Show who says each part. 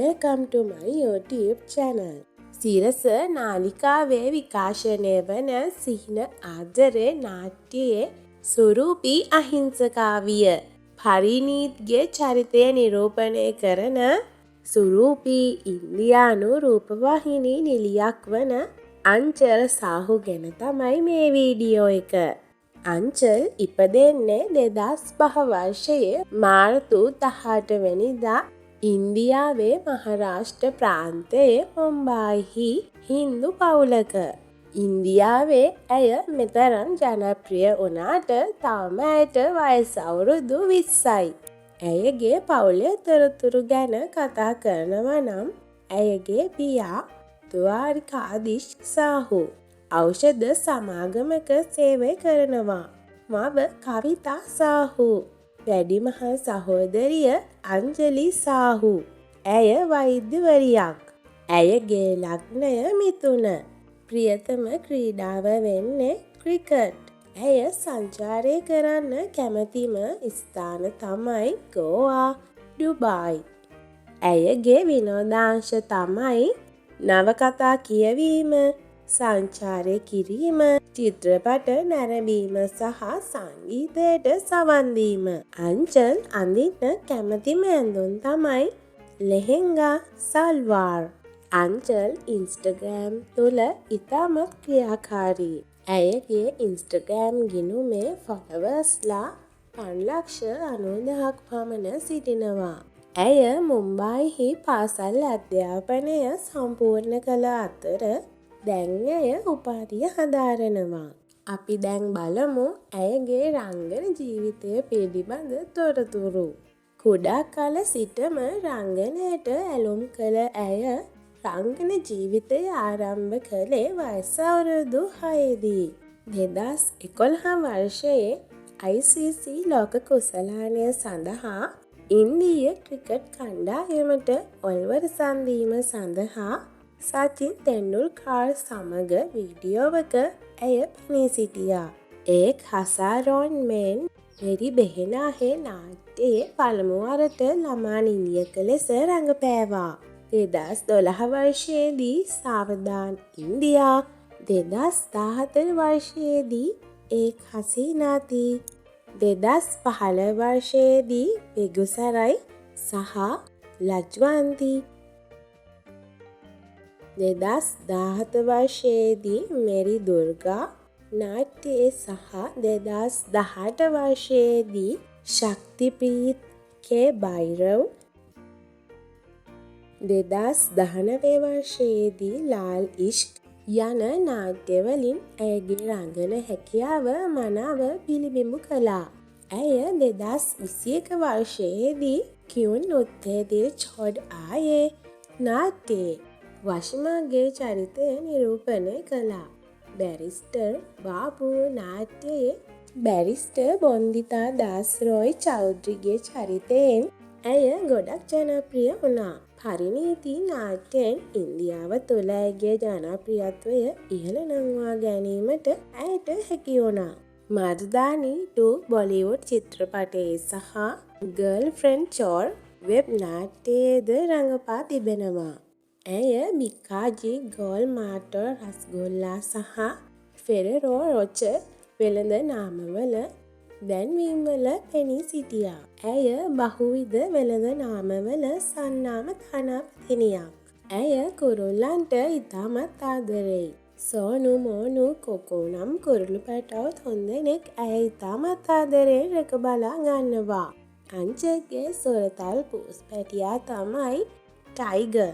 Speaker 1: Welcome to my YouTube channel. සිරස නාලිකාවේ විකාශනය වන සිහින ආදරේ නාට්‍යයේ සුරූපී අහිංසකාවිය පරිනීත්ගේ චරිතය නිරූපණය කරන සුරූපී ඉන්දියානු රූපවාහිනී නිලියක් වන අංචල් සාහු ගැන තමයි මේ වීඩියෝ එක. අංචල් ඉපදෙන්නේ 2005 වර්ෂයේ මාර්තු 18 වෙනිදා ඉන්දියාවේ මහාරාෂ්ට්‍ර ප්‍රාන්තයේ මුම්බායිහි හින්දු පවුලක. ඉන්දියාවේ ඇය මෙතරම් ජනප්‍රිය වුණාට තාම ඇයට වයස අවුරුදු 20යි. ඇයගේ පවුලේ තොරතුරු ගැන කතා කරනවා නම් ඇයගේ පියා ද්වාරිකාදීශ් සාහු ඖෂධ සමාගමක සේවය කරනවා. මව කවිතා සාහු. වැඩිමහල් සහෝදරිය අංජලි සාහු. ඇය වෛද්‍යවරියක්. ඇයගේ ලග්නය මිථුන. ප්‍රියතම ක්‍රීඩාව වෙන්නේ ක්‍රිකට්. ඇය සංචාරය කරන්න කැමතිම ස්ථාන තමයි ගෝවා, ඩුබායි. ඇයගේ විනෝදාංශ තමයි නවකතා කියවීම, සංචාරය කිරීම, චිත්‍රපට නැරඹීම සහ සංගීතයට සවන් දීම. අංචල් අඳින්න කැමතිම ඇඳුම් තමයි ලෙහෙංගා, සල්වාර්. අංචල් ඉන්ස්ටාග්‍රෑම් තුළ ඉතාමත් ක්‍රියාකාරී. ඇයගේ ඉන්ස්ටාග්‍රෑම් ගිණුමේ ෆොලෝවර්ස්ලා 5,90,000ක් පමණ සිටිනවා. ඇය මුම්බායිහි පාසල් අධ්‍යාපනය සම්පූර්ණ කළ අතර දැන් ඇය උපාධිය හදාරනවා. අපි දැන් බලමු ඇයගේ රංගන ජීවිතය පිළිබඳ තොරතුරු. කුඩා කල සිටම රංගනයට ඇලුම් කළ ඇය රංගන ජීවිතය ආරම්භ කළේ වයස අවුරුදු 6දී. 2011 වර්ෂයේ ICC ලෝක කුසලානය සඳහා ඉන්දීය ක්‍රිකට් කණ්ඩායමට ඔල්වර සන්දීම සඳහා සචින් තෙන්ඩුල්කර් සමග වීඩියෝවක ඇය පෙනී සිටියා. ඒක් හසාරෝන් මෙන් මෙරි බෙහෙනාහේ නාට්‍යයේ පළමු වරට ළමා නිළියක ලෙස රඟපෑවා. 2012 වර්ෂයේදී සාවධාන් ඉන්දියා, 2014 වර්ෂයේදී ඒක් හසීනාති, 2015 වර්ෂයේදී බෙගුසරයි සහ ලජ්වන්ති, 2017 වර්ෂයේදී මෙරි දුර්ගා නාට්‍යයේ සහ 2018 වර්ෂයේදී ශක්තිප්‍රීත් කේ බයිරව්, 2019 වර්ෂයේදී ලාල් ඉෂ්ක් යන නාට්‍යවලින් ඇයගේ රංගන හැකියාව මනාව පිළිබිඹු කළා. ඇය 2021 වර්ෂයේදී क्यों उठते दिल छोड़ आए නාට්‍යයේ වශිමාගේ චරිතය නිරූපණය කළා. බැරිස්ටර් බාබු නාට්‍යයේ බැරිස්ටර් බොන්දිතා දාස් රොයි චෞධරිගේ චරිතයෙන් ඇය ගොඩක් ජනප්‍රිය වුණා. පරිනීති නාට්‍යයෙන් ඉන්දියාව තුළ ඇයගේ ජනප්‍රියත්වය ඉහළ නංවා ගැනීමට ඇයට හැකි වුණා. මර්දානි 2 බොලිවුඩ් චිත්‍රපටයේ සහ ගර්ල්ෆ්‍රෙන්ඩ් චෝර් වෙබ් නාට්‍යයේද රඟපා තිබෙනවා. ඇය බිකාජී ගෝල් මාටර් රස්ගොල්ලා සහ ෆෙරරෝ රොචර් වෙළඳ නාමවල දැන්වීම්වල පෙනී සිටියා. ඇය බහුවිධ වෙළඳ නාමවල සන්නාම තානාපතිනියක්. ඇය කුරුල්ලන්ට ඉතාමත් ආදරෙයි. සෝනු මෝනු කොකෝ නම් කුරුළු පැටව් 3 දෙනෙක් ඇය ඉතාමත් ආදරයෙන් රැක බලා ගන්නවා. අංචල්ගේ සොරතල් පූස් පැටියා තමයි ටයිගර්.